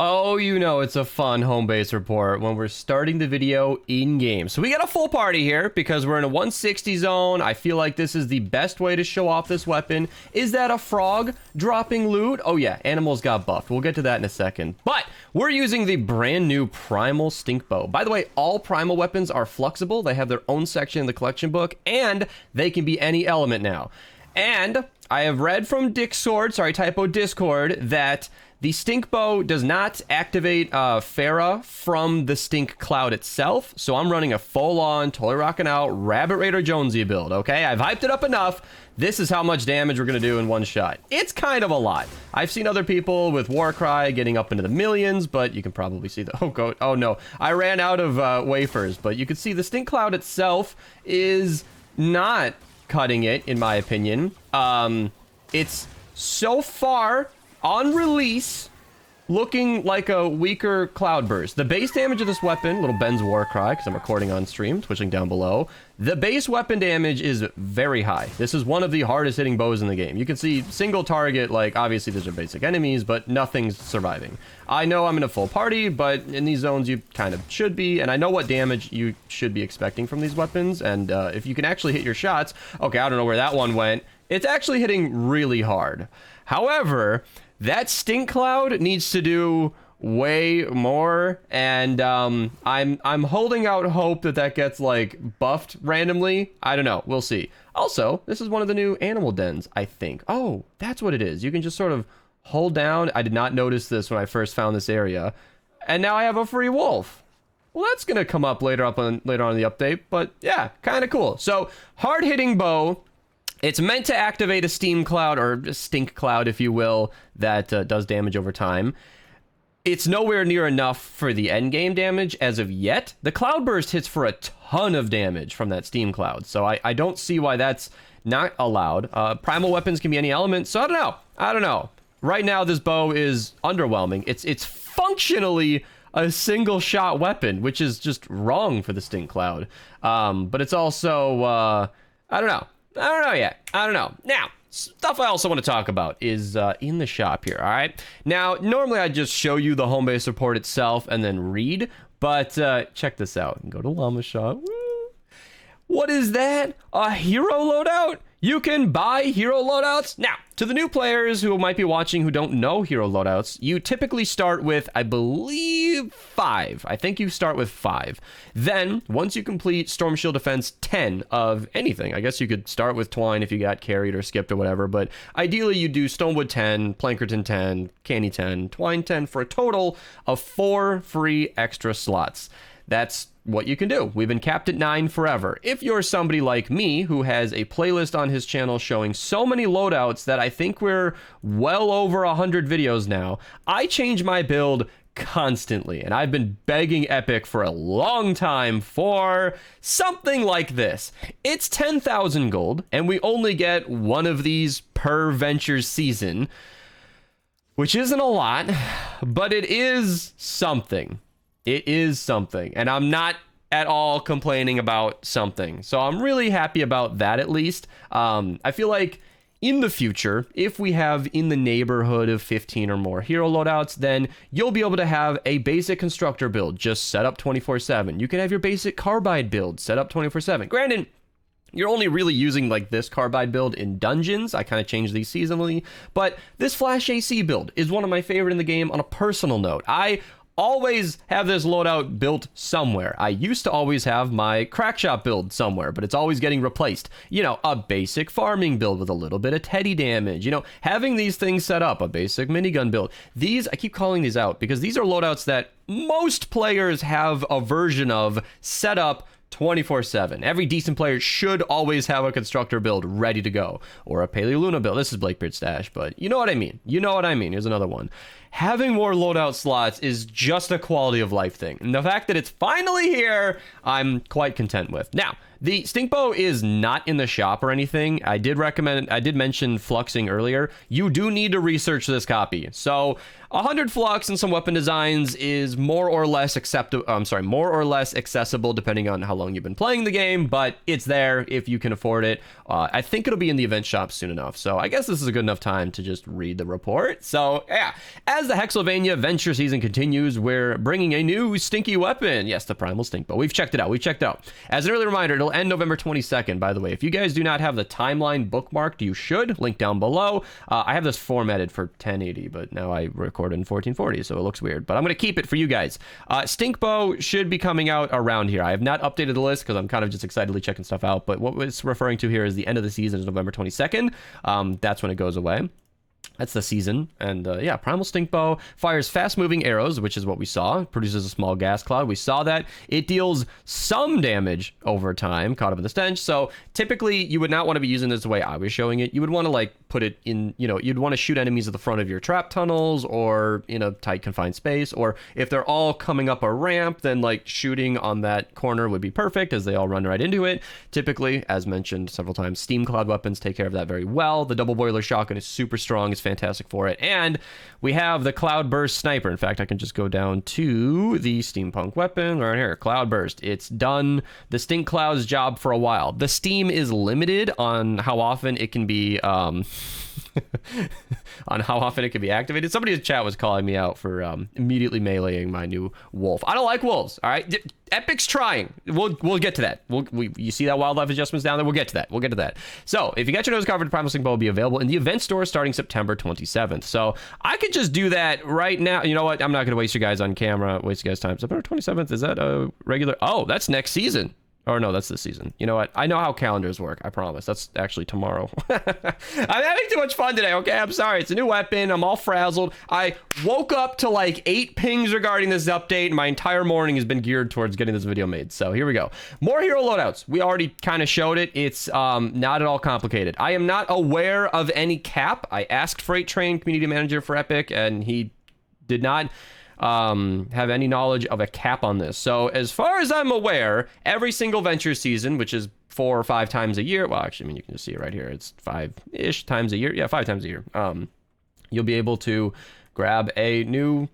Oh, you know it's a fun Homebase Report when we're starting the video in-game. So we got a full party here because we're in a 160 zone. I feel like this is the best way to show off this weapon. Is that a frog dropping loot? Oh yeah, animals got buffed. We'll get to that in a second. But we're using the brand new Primal Stink Bow. By the way, all Primal weapons are flexible. They have their own section in the collection book, and they can be any element now. And I have read from Discord, Discord, that the Stink Bow does not activate Farah from the Stink Cloud itself, so I'm running a full-on, totally rocking out Rabbit Raider Jonesy build, okay? I've hyped it up enough. This is how much damage we're going to do in one shot. It's kind of a lot. I've seen other people with Warcry getting up into the millions, but you can probably see the... Oh no, I ran out of wafers, but you can see the Stink Cloud itself is not cutting it, in my opinion. It's so far... on release, looking like a weaker Cloudburst. The base damage of this weapon, little Ben's Warcry, because I'm recording on stream, switching down below. The base weapon damage is very high. This is one of the hardest hitting bows in the game. You can see single target, like obviously these are basic enemies, but nothing's surviving. I know I'm in a full party, but in these zones you kind of should be, and I know what damage you should be expecting from these weapons, and if you can actually hit your shots, okay, I don't know where that one went. It's actually hitting really hard. However, that Stink Cloud needs to do way more, and I'm holding out hope that that gets like buffed randomly. I don't know, we'll see. Also, this is one of the new animal dens, I think. Oh, that's what it is. You can just sort of hold down. I did not notice this when I first found this area, and now I have a free wolf. Well, that's gonna come up later on in the update, but yeah, kind of cool. So hard hitting bow. It's meant to activate a steam cloud, or a stink cloud, if you will, that does damage over time. It's nowhere near enough for the end game damage as of yet. The cloud burst hits for a ton of damage from that steam cloud, so I don't see why that's not allowed. Primal weapons can be any element, so I don't know. Right now, this bow is underwhelming. It's functionally a single shot weapon, which is just wrong for the stink cloud. But it's also, I don't know yet. I don't know. Now, stuff I also want to talk about is in the shop here, all right? Now, normally I just show you the Homebase Report itself and then read, but check this out. Go to Llama Shop. Woo. What is that? A hero loadout? You can buy hero loadouts? Now, to the new players who might be watching who don't know hero loadouts, you typically start with, I believe, 5. I think you start with 5. Then, once you complete Storm Shield Defense 10 of anything, I guess you could start with Twine if you got carried or skipped or whatever, but ideally you do Stonewood 10, Plankerton 10, Candy 10, Twine 10 for a total of 4 free extra slots. That's what you can do. We've been capped at 9 forever. If you're somebody like me who has a playlist on his channel showing so many loadouts that I think we're well over 100 videos now, I change my build constantly, and I've been begging Epic for a long time for something like this. It's 10,000 gold, and we only get one of these per Ventures season, which isn't a lot, but it is something. It is something, and I'm not at all complaining about something. So I'm really happy about that, at least. I feel like in the future, if we have in the neighborhood of 15 or more hero loadouts, then you'll be able to have a basic constructor build just set up 24/7. You can have your basic carbide build set up 24/7. Granted, you're only really using like this carbide build in dungeons. I kind of change these seasonally, but this Flash AC build is one of my favorite in the game on a personal note. I always have this loadout built somewhere. I used to always have my crack shop build somewhere, but it's always getting replaced. You know, a basic farming build with a little bit of teddy damage. You know, having these things set up, a basic minigun build. These, I keep calling these out because these are loadouts that most players have a version of set up 24/7. Every decent player should always have a constructor build ready to go, or a Paleoluna build. This is Blakebeard Stash, but you know what I mean. You know what I mean. Here's another one. Having more loadout slots is just a quality of life thing, and the fact that it's finally here, I'm quite content with. Now, The stink bow is not in the shop or anything. I did mention fluxing earlier. You do need to research this copy. So 100 flux and some weapon designs is more or less accessible depending on how long you've been playing the game, but it's there if you can afford it. I think it'll be in the event shop soon enough, so I guess this is a good enough time to just read the report. So yeah, as the Hexylvania Venture season continues, we're bringing a new stinky weapon. Yes, the Primal Stink Bow. We've checked it out. As an early reminder, it'll end November 22nd, by the way. If you guys do not have the timeline bookmarked, you should. Link down below. I have this formatted for 1080, but now I record in 1440, so it looks weird, but I'm going to keep it for you guys. Stink Bow should be coming out around here. I have not updated the list because I'm kind of just excitedly checking stuff out, but what it's referring to here is the end of the season is November 22nd. That's when it goes away. That's the season. And yeah, Primal Stink Bow fires fast-moving arrows, which is what we saw. Produces a small gas cloud. We saw that. It deals some damage over time, caught up in the stench. So typically, you would not want to be using this the way I was showing it. You would want to like put it in, you know, you'd want to shoot enemies at the front of your trap tunnels or in a tight confined space. Or if they're all coming up a ramp, then like shooting on that corner would be perfect as they all run right into it. Typically, as mentioned several times, steam cloud weapons take care of that very well. The double boiler shotgun is super strong. It's fantastic for it. And we have the Cloud Burst Sniper. In fact, I can just go down to the steampunk weapon right here, Cloud Burst. It's done the stink cloud's job for a while. The steam is limited on how often it can be activated. Somebody in the chat was calling me out for immediately meleeing my new wolf. I don't like wolves. All right, Epic's trying. We'll get to that. You see that wildlife adjustments down there? We'll get to that. So if you got your nose covered, Primal Stink Bow will be available in the event store starting September 27th. So I could just do that right now. You know what? I'm not going to waste you guys on camera. Waste you guys' time. September 27th, is that a regular? Oh, that's next season. Or no, that's this season. You know what? I know how calendars work. I promise. That's actually tomorrow. I'm having too much fun today, okay? I'm sorry. It's a new weapon. I'm all frazzled. I woke up to like 8 pings regarding this update, and my entire morning has been geared towards getting this video made. So here we go. More hero loadouts. We already kind of showed it. It's not at all complicated. I am not aware of any cap. I asked Freight Train community manager for Epic, and he did not have any knowledge of a cap on this. So as far as I'm aware, every single venture season, which is 4 or 5 times a year, well, actually, I mean, you can just see it right here. It's 5-ish times a year. Yeah, 5 times a year. You'll be able to grab a new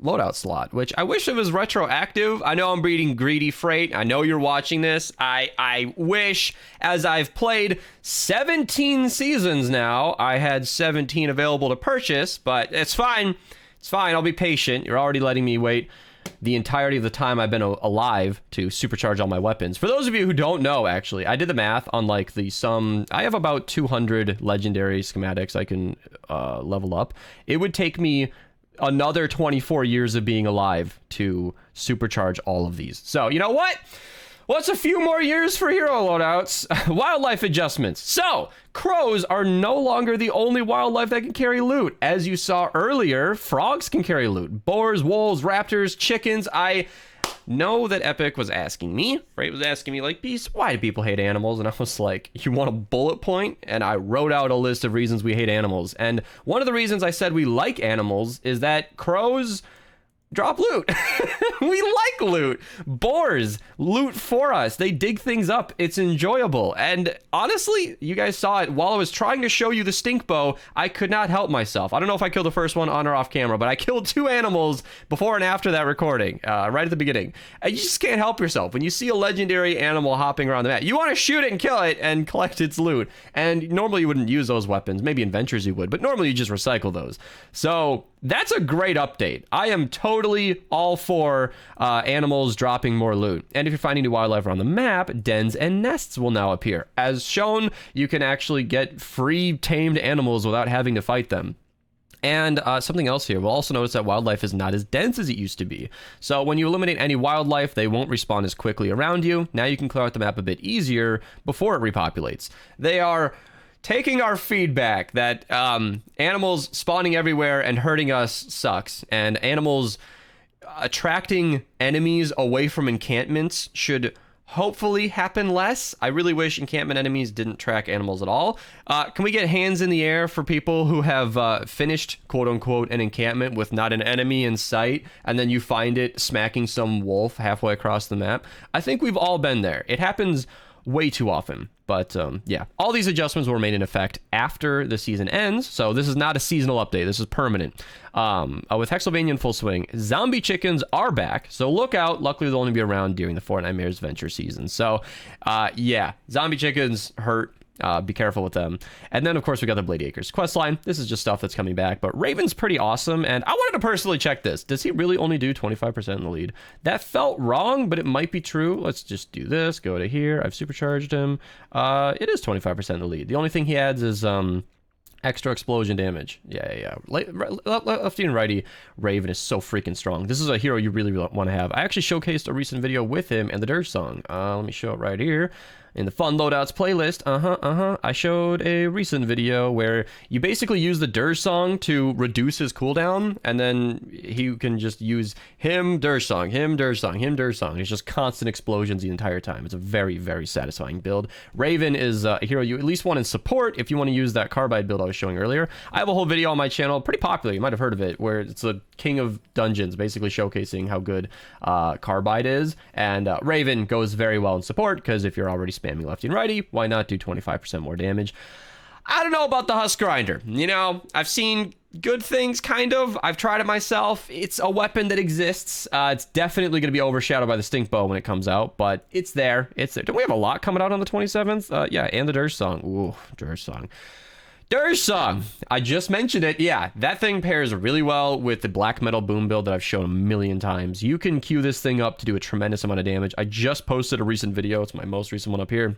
loadout slot, which I wish it was retroactive. I know I'm breeding greedy freight. I know you're watching this. I wish, as I've played 17 seasons now, I had 17 available to purchase, but it's fine. It's fine. I'll be patient. You're already letting me wait the entirety of the time I've been alive to supercharge all my weapons. For those of you who don't know, actually, I did the math on like I have about 200 legendary schematics I can level up. It would take me another 24 years of being alive to supercharge all of these. So, you know what? What's a few more years for hero loadouts? Wildlife adjustments. So, crows are no longer the only wildlife that can carry loot. As you saw earlier, frogs can carry loot. Boars, wolves, raptors, chickens. I know that Epic was asking me, Freight was asking me, like, Beast, why do people hate animals? And I was like, you want a bullet point? And I wrote out a list of reasons we hate animals. And one of the reasons I said we like animals is that crows drop loot. We like loot. Boars loot for us. They dig things up. It's enjoyable. And honestly, you guys saw it while I was trying to show you the stink bow. I could not help myself. I don't know if I killed the first one on or off camera, but I killed 2 animals before and after that recording, right at the beginning. And you just can't help yourself. When you see a legendary animal hopping around the map, you want to shoot it and kill it and collect its loot. And normally you wouldn't use those weapons. Maybe in Ventures you would, but normally you just recycle those. So that's a great update. I am totally all for animals dropping more loot. And if you're finding new wildlife around the map, dens and nests will now appear. As shown, you can actually get free tamed animals without having to fight them. And something else here, we'll also notice that wildlife is not as dense as it used to be. So when you eliminate any wildlife, they won't respawn as quickly around you. Now you can clear out the map a bit easier before it repopulates. They are taking our feedback that animals spawning everywhere and hurting us sucks, and animals attracting enemies away from encampments should hopefully happen less. I really wish encampment enemies didn't track animals at all. Can we get hands in the air for people who have finished, quote unquote, an encampment with not an enemy in sight, and then you find it smacking some wolf halfway across the map? I think we've all been there. It happens way too often. But yeah, all these adjustments will remain in effect after the season ends. So this is not a seasonal update. This is permanent. With Hexylvania in full swing, zombie chickens are back. So look out. Luckily, they'll only be around during the Fortnite Mayor's Venture season. So yeah, zombie chickens hurt. Be careful with them. And then, of course, we got the Blade Acres questline. This is just stuff that's coming back. But Raven's pretty awesome. And I wanted to personally check this. Does he really only do 25% in the lead? That felt wrong, but it might be true. Let's just do this. Go to here. I've supercharged him. It is 25% in the lead. The only thing he adds is extra explosion damage. Yeah. Lefty and righty Raven is so freaking strong. This is a hero you really want to have. I actually showcased a recent video with him and the Dirge song. Let me show it right here. In the Fun Loadouts playlist, I showed a recent video where you basically use the Dirge song to reduce his cooldown, and then he can just use him, Dirge song, him, Dirge song, him, Dirge song. It's just constant explosions the entire time. It's a very, very satisfying build. Raven is a hero you at least want in support if you want to use that Carbide build I was showing earlier. I have a whole video on my channel, pretty popular, you might have heard of it, where it's the King of Dungeons, basically showcasing how good Carbide is, and Raven goes very well in support, because if you're already spamming lefty and righty, why not do 25% more damage? I don't know about the Husk Grinder. You know, I've seen good things, kind of. I've tried it myself. It's a weapon that exists. It's definitely going to be overshadowed by the Stink Bow when it comes out, but it's there. It's there. Don't we have a lot coming out on the 27th? Yeah, and the Dirge song. Ooh, Dirge song. Dirge song. I just mentioned it. Yeah, that thing pairs really well with the black metal boom build that I've shown a million times. You can queue this thing up to do a tremendous amount of damage. I just posted a recent video. It's my most recent one up here.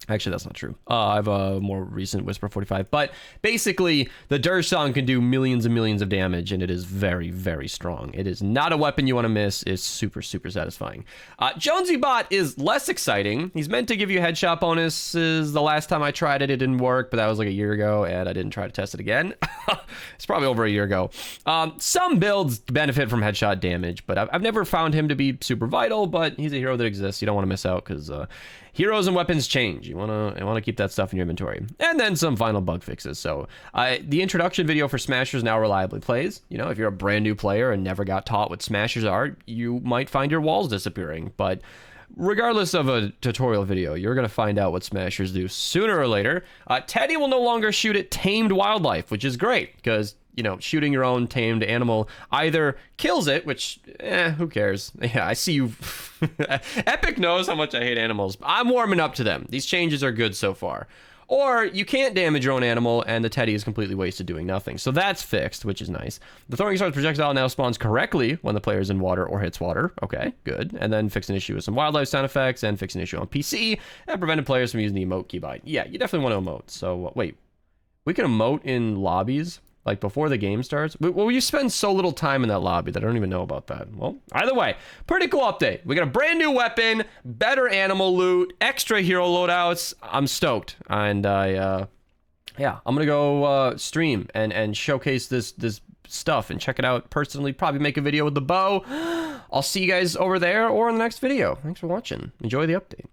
Actually, that's not true. I have a more recent Whisper 45. But basically, the Dirge song can do millions and millions of damage, and it is very, very strong. It is not a weapon you want to miss. It's super, super satisfying. Jonesy Bot is less exciting. He's meant to give you headshot bonuses. The last time I tried it, it didn't work, but that was like a year ago, and I didn't try to test it again. It's probably over a year ago. Some builds benefit from headshot damage, but I've never found him to be super vital, but he's a hero that exists. You don't want to miss out, because heroes and weapons change. You want to keep that stuff in your inventory. And then some final bug fixes. So the introduction video for Smashers now reliably plays. You know, if you're a brand new player and never got taught what Smashers are, you might find your walls disappearing. But regardless of a tutorial video, you're going to find out what Smashers do sooner or later. Teddy will no longer shoot at tamed wildlife, which is great, because you know, shooting your own tamed animal either kills it, which, who cares? Yeah, I see you. Epic knows how much I hate animals. I'm warming up to them. These changes are good so far. Or you can't damage your own animal, and the Teddy is completely wasted doing nothing. So that's fixed, which is nice. The Throwing Stars projectile now spawns correctly when the player is in water or hits water. Okay, good. And then fix an issue with some wildlife sound effects, and fix an issue on PC, and prevented players from using the emote keybind. Yeah, you definitely want to emote. So, wait. We can emote in lobbies? Like before the game starts? Well, you spend so little time in that lobby that I don't even know about that. Well, either way, pretty cool update. We got a brand new weapon, better animal loot, extra hero loadouts. I'm stoked. And yeah, I'm gonna go stream and showcase this stuff and check it out personally. Probably make a video with the bow. I'll see you guys over there or in the next video. Thanks for watching. Enjoy the update.